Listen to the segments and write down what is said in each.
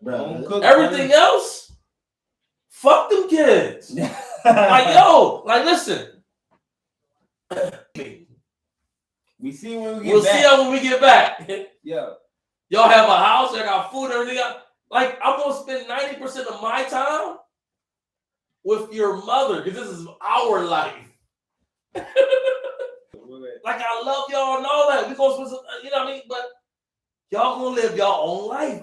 Everything else, fuck them kids. Like listen. We see when we get we'll back. see how when we get back. Yeah. Y'all have a house, y'all got food, everything else. Like, I'm gonna spend 90% of my time with your mother, because this is our life. Like, I love y'all and all that. We gonna spend some, you know what I mean? But y'all gonna live your own life.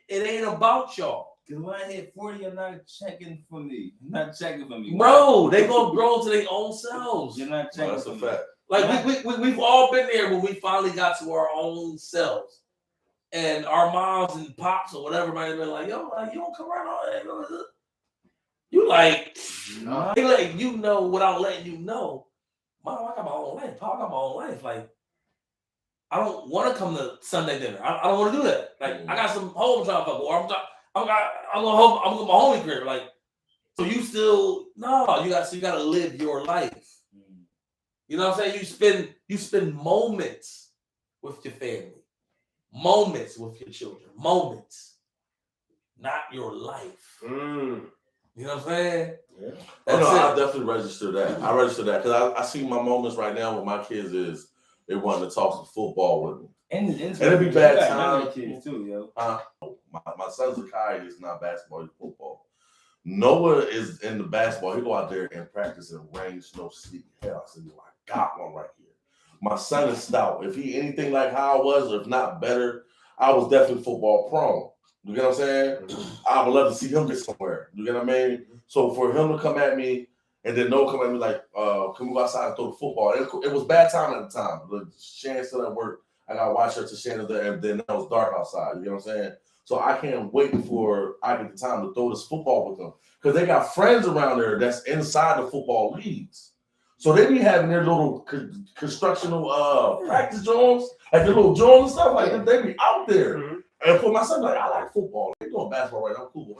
It ain't about y'all. Because when I hit 40, you're not checking for me. You're not checking for me. Bro, they gonna grow to their own selves. You're not checking for me. That's a fact. Like, we've all been there when we finally got to our own selves. And our moms and pops or whatever might have been like, yo, like, you don't come around all that. You like, they letting you know without letting you know. Mom, I got my own life. Pop, I got my own life. Like, I don't want to come to Sunday dinner. I don't want to do that. Like, I got some home trying to fuck, or I'm going to my homie crib. Like, so you still you got to live your life. You know what I'm saying? You spend moments with your family, moments with your children, moments, not your life. You know what I'm saying? Yeah. I definitely register that. I register that because I see my moments right now with my kids is they wanting to talk some football with me. And it'll be bad time. Kids too, yo. My son Zakai is not basketball, he's football. Noah is in the basketball. He go out there and practice in rain, snow, sleet. Hell, I said, I got one right here. My son is stout. If he anything like how I was, or if not better, I was definitely football prone. You get what I'm saying? I would love to see him get somewhere. You get what I mean? So for him to come at me and then Noah come at me like, can we go outside and throw the football? It was bad time at the time. Shan still at work. I got to watch her to Shan there, and then it was dark outside. You know what I'm saying? So I can't wait for I get the time to throw this football with them. Because they got friends around there that's inside the football leagues. So they be having their little constructional practice joints, like their little joints and stuff. Like they be out there. And for myself, like I like football. They doing basketball right now. I'm cool.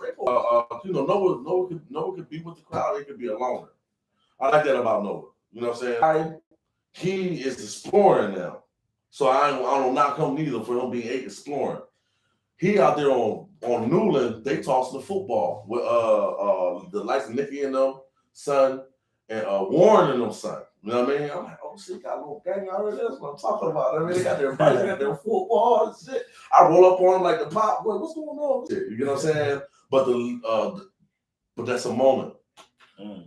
Noah could be with the crowd. He could be a loner. I like that about Noah. You know what I'm saying? He is exploring now. So I don't knock him neither for him being exploring. He out there on Newland, they tossing the football with the likes of Nikki and them son and Warren and them son. You know what I mean? I'm like, oh shit, got a little gang out of this. That's what I'm talking about. I mean, they got their bikes, they got their football and shit. I roll up on them like the pop. What's going on? You know what I'm saying? But that's a moment. And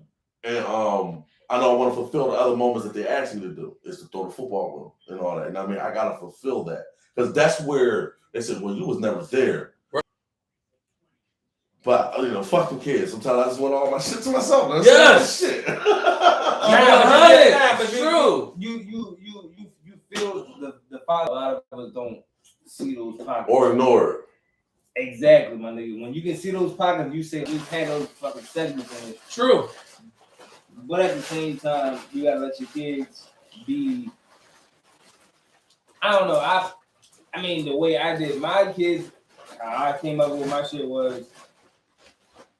I know I want to fulfill the other moments that they ask me to do is to throw the football with them and all that. And I mean, I gotta fulfill that because that's where they said, well, you was never there. But fuck the kids. Sometimes I just want all my shit to myself. That's yes, shit. But true. You feel the father. A lot of us don't see those pockets or ignore it. Exactly, my nigga. When you can see those pockets, you say we've had those fucking segments in it. True. But at the same time, you gotta let your kids be. I don't know. I mean, the way I did my kids, how I came up with my shit was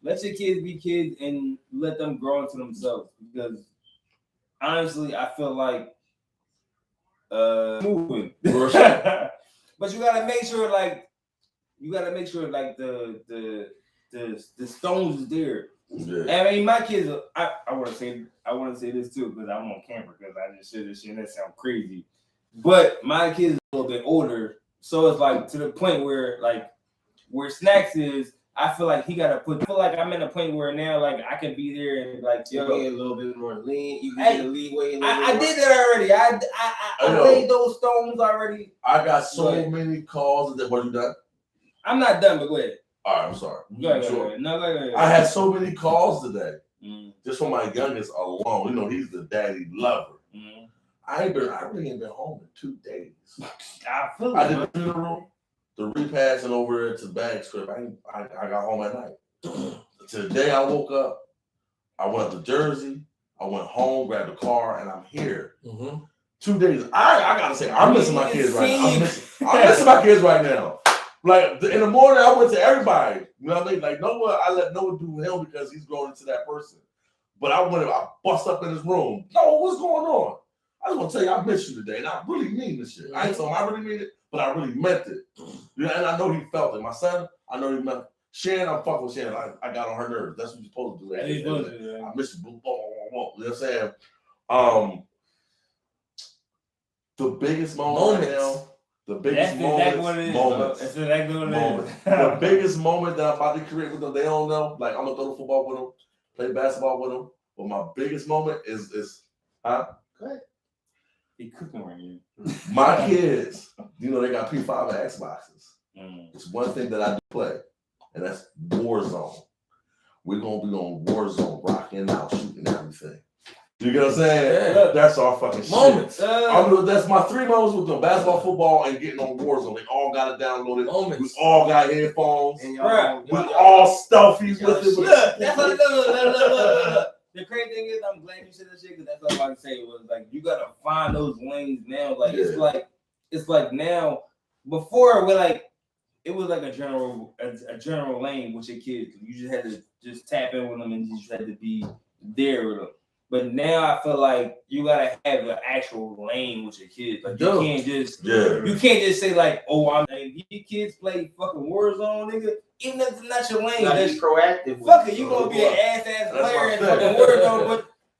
let your kids be kids and let them grow into themselves. Because honestly, I feel like moving. But you gotta make sure, the stones is there. Yeah. I mean, my kids. I want to say this too because I'm on camera because I just said this shit and that sounds crazy. But my kids are a little bit older, so it's like to the point where Snacks is. I feel like I feel like I'm in a point where now I can be there and you're a little bit more lean. You can get a leeway. I did that already. I laid those stones already. I got so many calls. What you done? I'm not done, but go ahead. All right, I'm sorry. Go ahead. No, go ahead. I had so many calls today, just for my youngest alone. He's the daddy lover. I really ain't been home in 2 days. I did the funeral, the repass, and over to the bag script. I got home at night. Today I woke up. I went up to Jersey. I went home, grabbed the car, and I'm here. 2 days. I gotta say, I'm missing my kids right now. I'm missing my kids right now. Like in the morning, I went to everybody. You know what I mean? Like Noah, I let Noah do him because he's growing into that person. But I bust up in his room. No, what's going on? I just want to tell you, I miss you today, and I really mean this shit. I ain't told him I really mean it, but I really meant it. And I know he felt it. My son, I know he meant it. Shan, I'm fucking with Shan. I got on her nerves. That's what you're supposed to do. That's what you're supposed to do, I miss you. You know what I'm saying? The biggest moment right now. The biggest moments. The biggest moment that I'm about to create with them, they don't know. Like, I'm gonna throw the football with them, play basketball with them. But my biggest moment is Go ahead. He cooking right here. My kids. You know, they got P5 and Xboxes. It's one thing that I do play, and that's Warzone. We're gonna be on Warzone, rocking out, shooting everything. You get what I'm saying? Yeah. That's our fucking Moments. That's my 3 moments with them: basketball, football, and getting on Warzone. They all got it downloaded. Moments. We all got headphones. And We all stealthy with it. Look, that's what look. The crazy thing is, I'm glad you said that shit because that's what I was about to say. Was like you gotta find those lanes now. Like it's like now. Before we're like it was like a general lane with your kids. You just had to just tap in with them and you just had to be there with them. But now I feel like you gotta have an actual lane with your kids. Like you can't just say like, oh, your kids play fucking Warzone, nigga. Even if it's not your lane, that's proactive. Fuck it, you gonna be an ass player in fucking Warzone, but